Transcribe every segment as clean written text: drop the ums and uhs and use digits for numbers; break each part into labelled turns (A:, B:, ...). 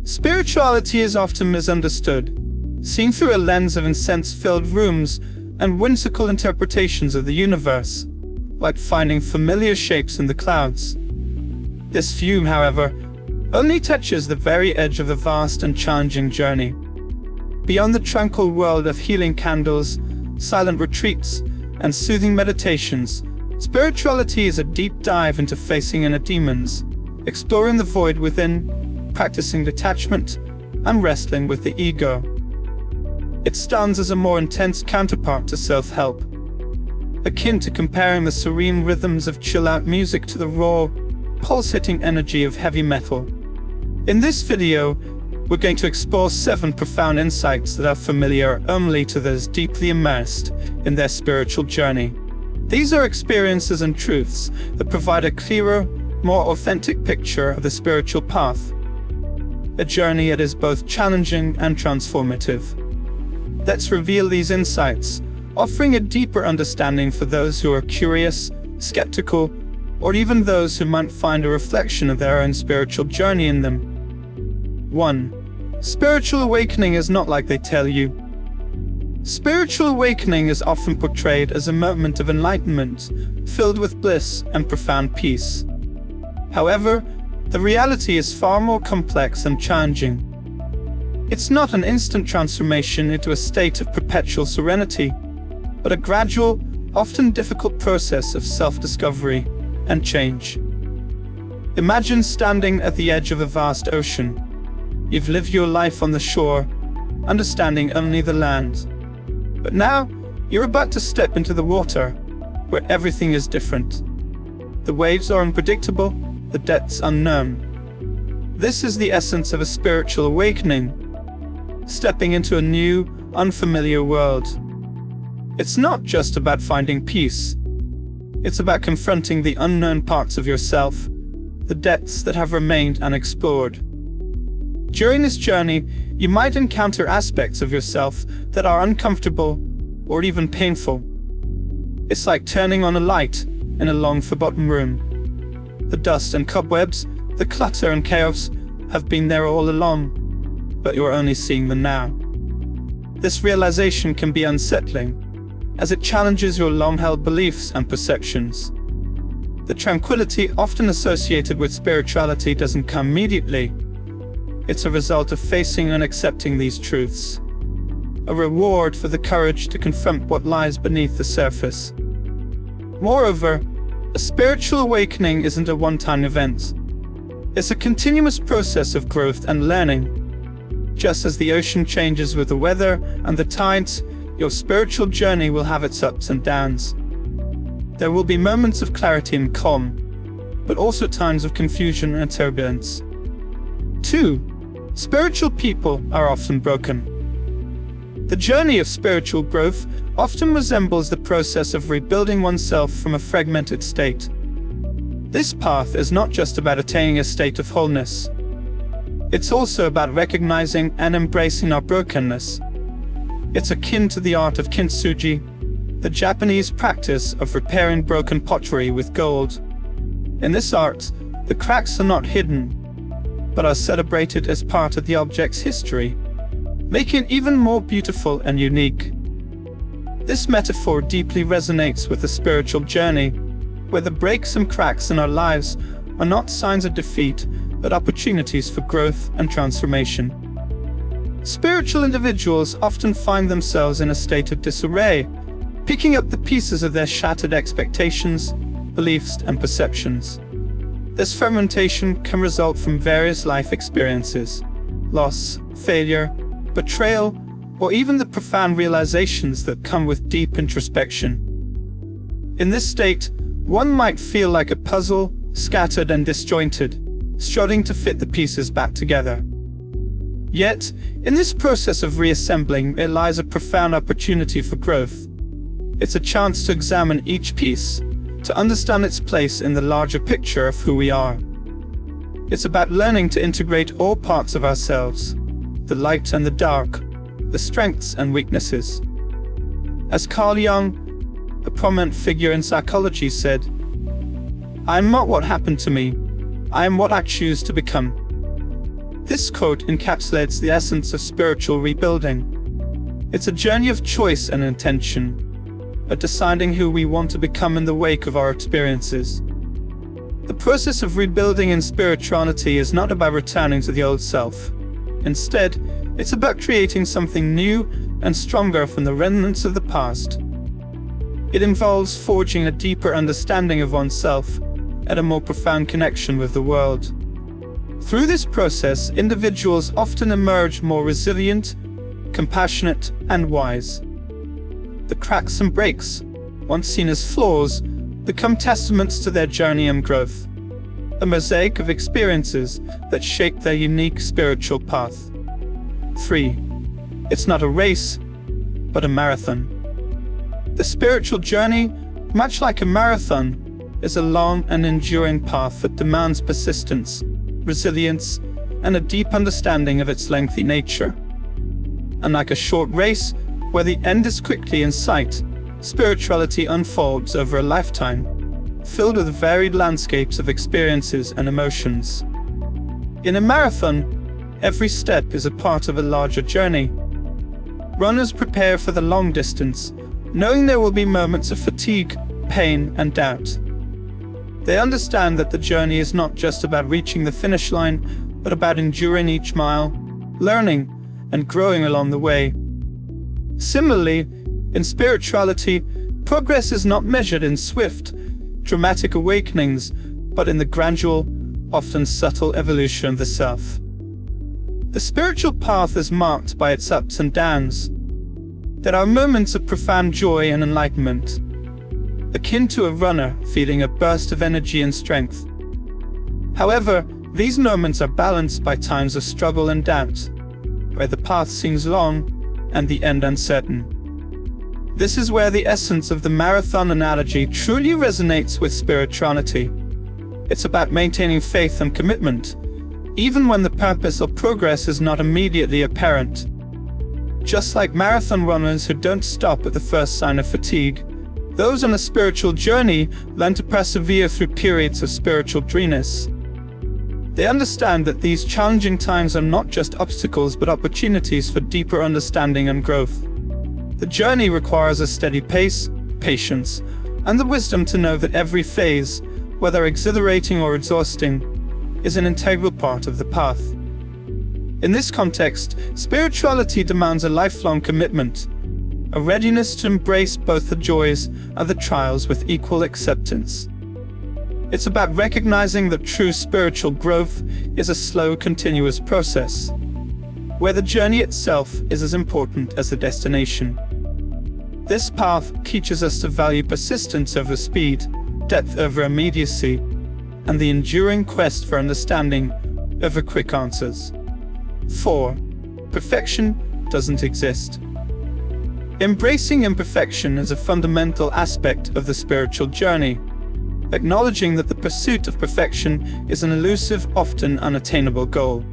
A: Spirituality is often misunderstood, seen through a lens of incense-filled rooms and whimsical interpretations of the universe, like finding familiar shapes in the clouds. This view, however, only touches the very edge of the vast and challenging journey. Beyond the tranquil world of healing candles, silent retreats, and soothing meditations, spirituality is a deep dive into facing inner demons, exploring the void within, practicing detachment, and wrestling with the ego. It stands as a more intense counterpart to self-help, akin to comparing the serene rhythms of chill-out music to the raw, pulsating energy of heavy metal. In this video, we're going to explore 7 profound insights that are familiar only to those deeply immersed in their spiritual journey. These are experiences and truths that provide a clearer, more authentic picture of the spiritual path, a journey that is both challenging and transformative. Let's reveal these insights, offering a deeper understanding for those who are curious, skeptical, or even those who might find a reflection of their own spiritual journey in them. 1. Spiritual awakening is not like they tell you. Spiritual awakening is often portrayed as a moment of enlightenment, filled with bliss and profound peace. However, the reality is far more complex and challenging. It's not an instant transformation into a state of perpetual serenity, but a gradual, often difficult process of self-discovery and change. Imagine standing at the edge of a vast ocean. You've lived your life on the shore, understanding only the land. But now, you're about to step into the water, where everything is different. The waves are unpredictable, the depths unknown. This is the essence of a spiritual awakening, stepping into a new, unfamiliar world. It's not just about finding peace. It's about confronting the unknown parts of yourself, the depths that have remained unexplored. During this journey, you might encounter aspects of yourself that are uncomfortable or even painful. It's like turning on a light in a long-forgotten room. The dust and cobwebs, the clutter and chaos have been there all along, but you're only seeing them now. This realization can be unsettling, as it challenges your long-held beliefs and perceptions. The tranquility often associated with spirituality doesn't come immediately. It's a result of facing and accepting these truths, a reward for the courage to confront what lies beneath the surface. Moreover, a spiritual awakening isn't a one-time event. It's a continuous process of growth and learning. Just as the ocean changes with the weather and the tides, your spiritual journey will have its ups and downs. There will be moments of clarity and calm, but also times of confusion and turbulence. 2. Spiritual people are often broken. The journey of spiritual growth often resembles the process of rebuilding oneself from a fragmented state. This path is not just about attaining a state of wholeness. It's also about recognizing and embracing our brokenness. It's akin to the art of kintsugi, the Japanese practice of repairing broken pottery with gold. In this art, the cracks are not hidden, but are celebrated as part of the object's history, making it even more beautiful and unique. This metaphor deeply resonates with the spiritual journey, where the breaks and cracks in our lives are not signs of defeat, but opportunities for growth and transformation. Spiritual individuals often find themselves in a state of disarray, picking up the pieces of their shattered expectations, beliefs, and perceptions. This fragmentation can result from various life experiences, loss, failure, betrayal, or even the profound realizations that come with deep introspection. In this state, one might feel like a puzzle, scattered and disjointed, struggling to fit the pieces back together. Yet, in this process of reassembling, there lies a profound opportunity for growth. It's a chance to examine each piece, to understand its place in the larger picture of who we are. It's about learning to integrate all parts of ourselves, the light and the dark, the strengths and weaknesses. As Carl Jung, a prominent figure in psychology, said, "I am not what happened to me, I am what I choose to become." This quote encapsulates the essence of spiritual rebuilding. It's a journey of choice and intention, of deciding who we want to become in the wake of our experiences. The process of rebuilding in spirituality is not about returning to the old self. Instead, it's about creating something new and stronger from the remnants of the past. It involves forging a deeper understanding of oneself and a more profound connection with the world. Through this process, individuals often emerge more resilient, compassionate, and wise. The cracks and breaks, once seen as flaws, become testaments to their journey and growth, a mosaic of experiences that shape their unique spiritual path. 3. It's not a race, but a marathon. The spiritual journey, much like a marathon, is a long and enduring path that demands persistence, resilience, and a deep understanding of its lengthy nature. Unlike a short race, where the end is quickly in sight, spirituality unfolds over a lifetime, filled with varied landscapes of experiences and emotions. In a marathon, every step is a part of a larger journey. Runners prepare for the long distance, knowing there will be moments of fatigue, pain, and doubt. They understand that the journey is not just about reaching the finish line, but about enduring each mile, learning, and growing along the way. Similarly, in spirituality, progress is not measured in swift, dramatic awakenings, but in the gradual, often subtle evolution of the self. The spiritual path is marked by its ups and downs. There are moments of profound joy and enlightenment, akin to a runner feeling a burst of energy and strength. However, these moments are balanced by times of struggle and doubt, where the path seems long and the end uncertain. This is where the essence of the marathon analogy truly resonates with spirituality. It's about maintaining faith and commitment, even when the purpose or progress is not immediately apparent. Just like marathon runners who don't stop at the first sign of fatigue, those on a spiritual journey learn to persevere through periods of spiritual dryness. They understand that these challenging times are not just obstacles but opportunities for deeper understanding and growth. The journey requires a steady pace, patience, and the wisdom to know that every phase, whether exhilarating or exhausting, is an integral part of the path. In this context, spirituality demands a lifelong commitment, a readiness to embrace both the joys and the trials with equal acceptance. It's about recognizing that true spiritual growth is a slow, continuous process, where the journey itself is as important as the destination. This path teaches us to value persistence over speed, depth over immediacy, and the enduring quest for understanding over quick answers. 4. Perfection doesn't exist. Embracing imperfection is a fundamental aspect of the spiritual journey, acknowledging that the pursuit of perfection is an elusive, often unattainable goal.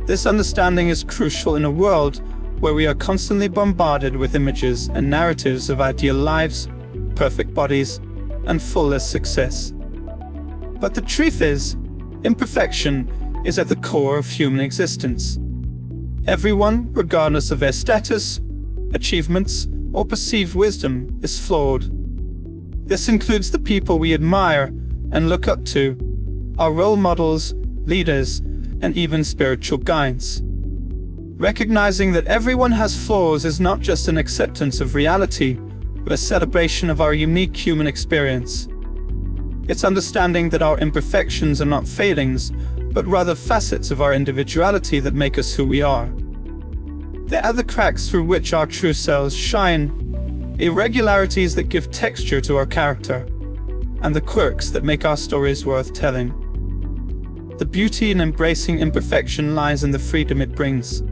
A: This understanding is crucial in a world where we are constantly bombarded with images and narratives of ideal lives, perfect bodies, and flawless success. But the truth is, imperfection is at the core of human existence. Everyone, regardless of their status, achievements, or perceived wisdom, is flawed. This includes the people we admire and look up to, our role models, leaders, and even spiritual guides. Recognizing that everyone has flaws is not just an acceptance of reality, but a celebration of our unique human experience. It's understanding that our imperfections are not failings, but rather facets of our individuality that make us who we are. They are the cracks through which our true selves shine, irregularities that give texture to our character, and the quirks that make our stories worth telling. The beauty in embracing imperfection lies in the freedom it brings.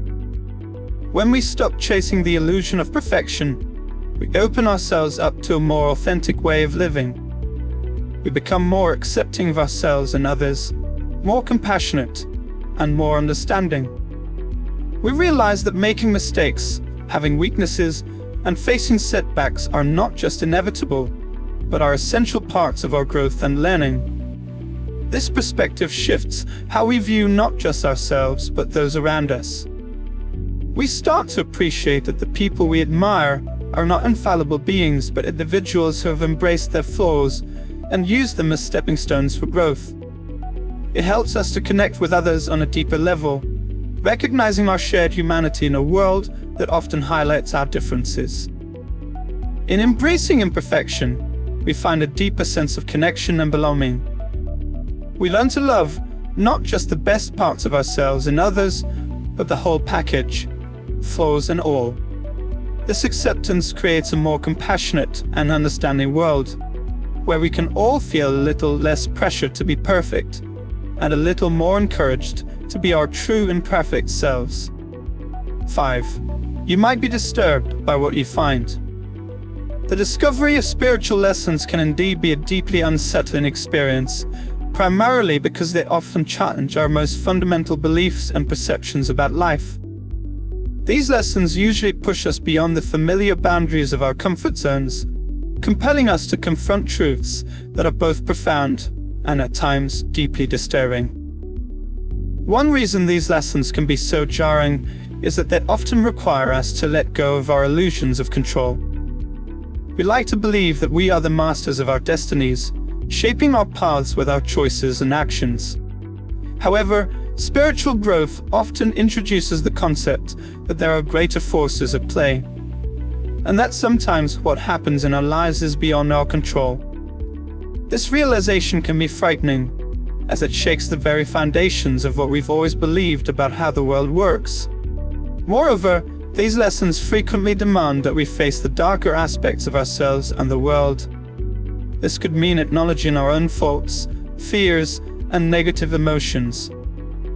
A: When we stop chasing the illusion of perfection, we open ourselves up to a more authentic way of living. We become more accepting of ourselves and others, more compassionate, and more understanding. We realize that making mistakes, having weaknesses, and facing setbacks are not just inevitable, but are essential parts of our growth and learning. This perspective shifts how we view not just ourselves, but those around us. We start to appreciate that the people we admire are not infallible beings, but individuals who have embraced their flaws and used them as stepping stones for growth. It helps us to connect with others on a deeper level, recognizing our shared humanity in a world that often highlights our differences. In embracing imperfection, we find a deeper sense of connection and belonging. We learn to love not just the best parts of ourselves in others, but the whole package, flaws and all. This acceptance creates a more compassionate and understanding world, where we can all feel a little less pressure to be perfect, and a little more encouraged to be our true and perfect selves. 5. You might be disturbed by what you find. The discovery of spiritual lessons can indeed be a deeply unsettling experience, primarily because they often challenge our most fundamental beliefs and perceptions about life. These lessons usually push us beyond the familiar boundaries of our comfort zones, compelling us to confront truths that are both profound and at times deeply disturbing. One reason these lessons can be so jarring is that they often require us to let go of our illusions of control. We like to believe that we are the masters of our destinies, shaping our paths with our choices and actions. However, spiritual growth often introduces the concept that there are greater forces at play, and that sometimes what happens in our lives is beyond our control. This realization can be frightening, as it shakes the very foundations of what we've always believed about how the world works. Moreover, these lessons frequently demand that we face the darker aspects of ourselves and the world. This could mean acknowledging our own faults, fears, and negative emotions,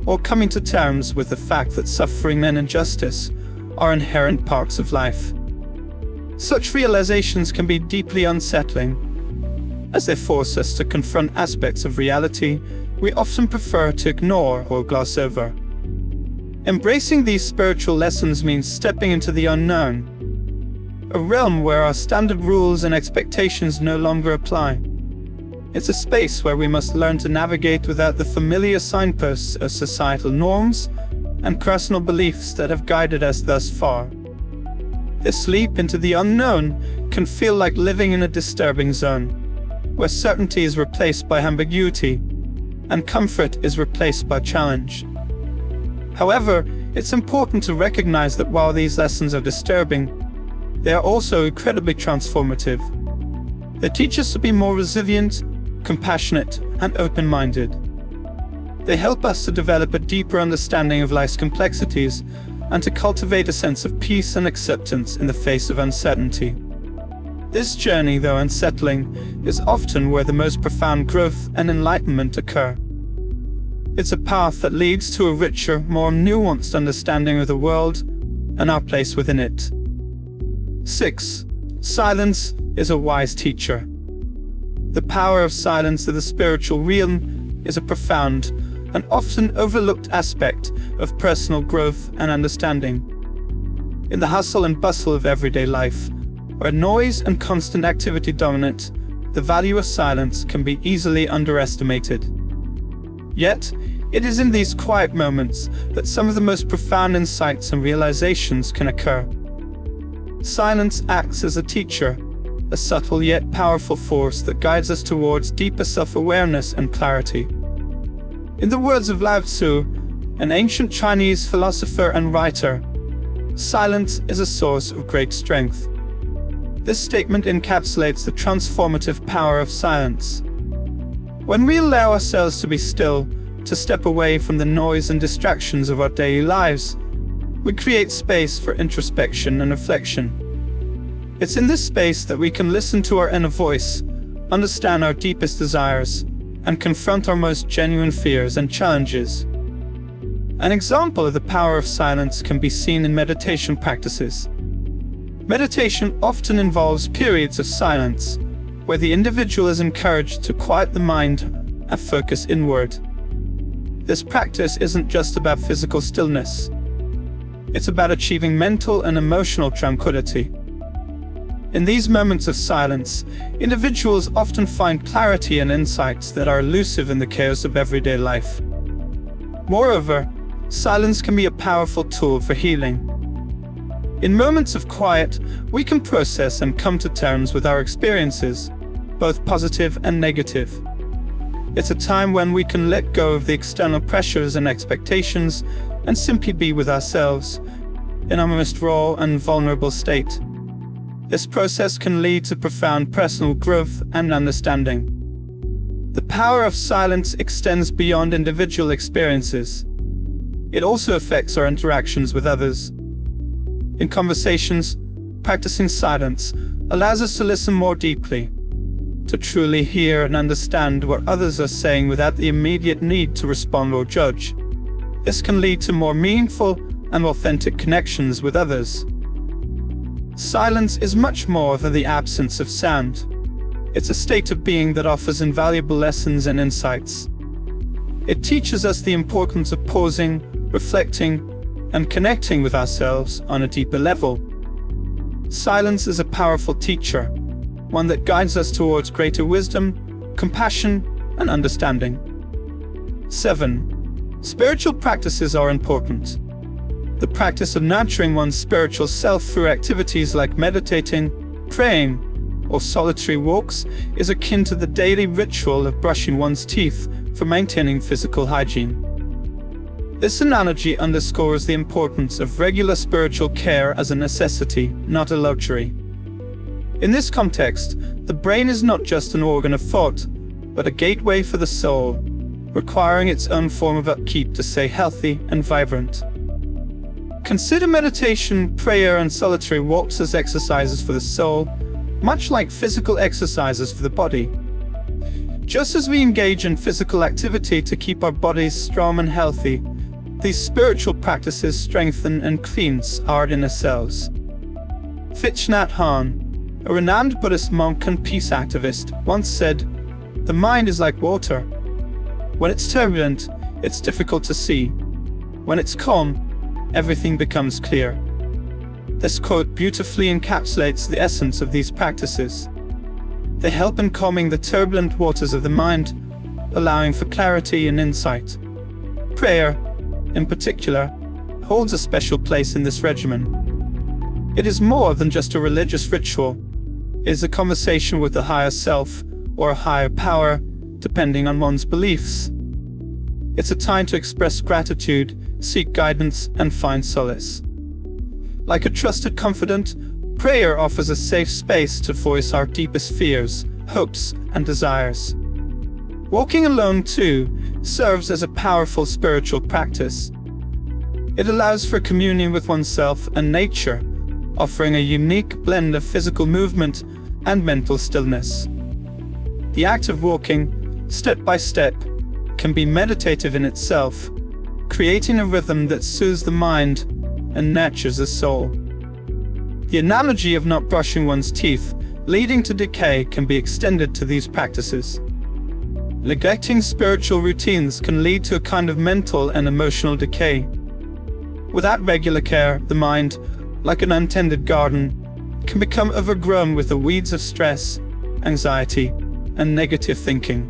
A: or coming to terms with the fact that suffering and injustice are inherent parts of life. Such realizations can be deeply unsettling, as they force us to confront aspects of reality we often prefer to ignore or gloss over. Embracing these spiritual lessons means stepping into the unknown, a realm where our standard rules and expectations no longer apply. It's a space where we must learn to navigate without the familiar signposts of societal norms and personal beliefs that have guided us thus far. This leap into the unknown can feel like living in a disturbing zone, where certainty is replaced by ambiguity, and comfort is replaced by challenge. However, it's important to recognize that while these lessons are disturbing, they are also incredibly transformative. They teach us to be more resilient, compassionate, and open-minded. They help us to develop a deeper understanding of life's complexities and to cultivate a sense of peace and acceptance in the face of uncertainty. This journey, though unsettling, is often where the most profound growth and enlightenment occur. It's a path that leads to a richer, more nuanced understanding of the world and our place within it. 6. Silence is a wise teacher. The power of silence in the spiritual realm is a profound and often overlooked aspect of personal growth and understanding. In the hustle and bustle of everyday life, where noise and constant activity dominate, the value of silence can be easily underestimated. Yet, it is in these quiet moments that some of the most profound insights and realizations can occur. Silence acts as a teacher, a subtle yet powerful force that guides us towards deeper self-awareness and clarity. In the words of Lao Tzu, an ancient Chinese philosopher and writer, silence is a source of great strength. This statement encapsulates the transformative power of silence. When we allow ourselves to be still, to step away from the noise and distractions of our daily lives, we create space for introspection and reflection. It's in this space that we can listen to our inner voice, understand our deepest desires, and confront our most genuine fears and challenges. An example of the power of silence can be seen in meditation practices. Meditation often involves periods of silence, where the individual is encouraged to quiet the mind and focus inward. This practice isn't just about physical stillness. It's about achieving mental and emotional tranquility. In these moments of silence, individuals often find clarity and insights that are elusive in the chaos of everyday life. Moreover, silence can be a powerful tool for healing. In moments of quiet, we can process and come to terms with our experiences, both positive and negative. It's a time when we can let go of the external pressures and expectations and simply be with ourselves, in our most raw and vulnerable state. This process can lead to profound personal growth and understanding. The power of silence extends beyond individual experiences. It also affects our interactions with others. In conversations, practicing silence allows us to listen more deeply, to truly hear and understand what others are saying without the immediate need to respond or judge. This can lead to more meaningful and authentic connections with others. Silence is much more than the absence of sound. It's a state of being that offers invaluable lessons and insights. It teaches us the importance of pausing, reflecting, and connecting with ourselves on a deeper level. Silence is a powerful teacher, one that guides us towards greater wisdom, compassion, and understanding. 7. Spiritual practices are important. The practice of nurturing one's spiritual self through activities like meditating, praying, or solitary walks is akin to the daily ritual of brushing one's teeth for maintaining physical hygiene. This analogy underscores the importance of regular spiritual care as a necessity, not a luxury. In this context, the brain is not just an organ of thought, but a gateway for the soul, requiring its own form of upkeep to stay healthy and vibrant. Consider meditation, prayer, and solitary walks as exercises for the soul, much like physical exercises for the body. Just as we engage in physical activity to keep our bodies strong and healthy, these spiritual practices strengthen and cleanse our inner selves. Thich Nhat Hanh, a renowned Buddhist monk and peace activist, once said, "The mind is like water. When it's turbulent, it's difficult to see. When it's calm, everything becomes clear." This quote beautifully encapsulates the essence of these practices. They help in calming the turbulent waters of the mind, allowing for clarity and insight. Prayer, in particular, holds a special place in this regimen. It is more than just a religious ritual. It is a conversation with the higher self, or a higher power, depending on one's beliefs. It's a time to express gratitude, seek guidance, and find solace. Like a trusted confidant, prayer offers a safe space to voice our deepest fears, hopes, and desires. Walking alone, too, serves as a powerful spiritual practice. It allows for communion with oneself and nature, offering a unique blend of physical movement and mental stillness. The act of walking, step by step, can be meditative in itself, creating a rhythm that soothes the mind and nurtures the soul. The analogy of not brushing one's teeth, leading to decay, can be extended to these practices. Neglecting spiritual routines can lead to a kind of mental and emotional decay. Without regular care, the mind, like an untended garden, can become overgrown with the weeds of stress, anxiety, and negative thinking.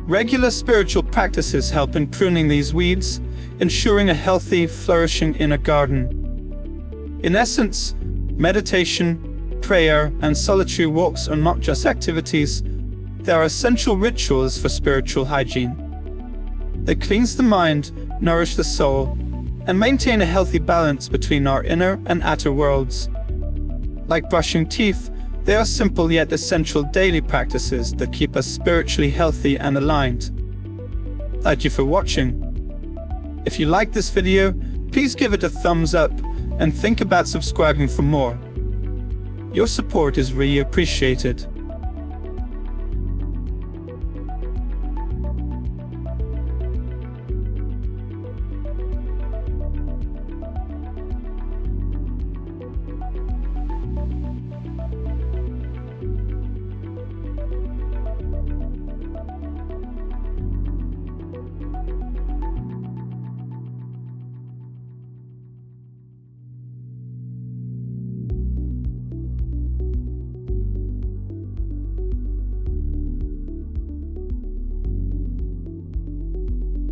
A: Regular spiritual practices help in pruning these weeds, ensuring a healthy, flourishing inner garden. In essence, meditation, prayer, and solitary walks are not just activities, they are essential rituals for spiritual hygiene. They cleanse the mind, nourish the soul, and maintain a healthy balance between our inner and outer worlds. Like brushing teeth, they are simple yet essential daily practices that keep us spiritually healthy and aligned. Thank you for watching. If you liked this video, please give it a thumbs up and think about subscribing for more. Your support is really appreciated.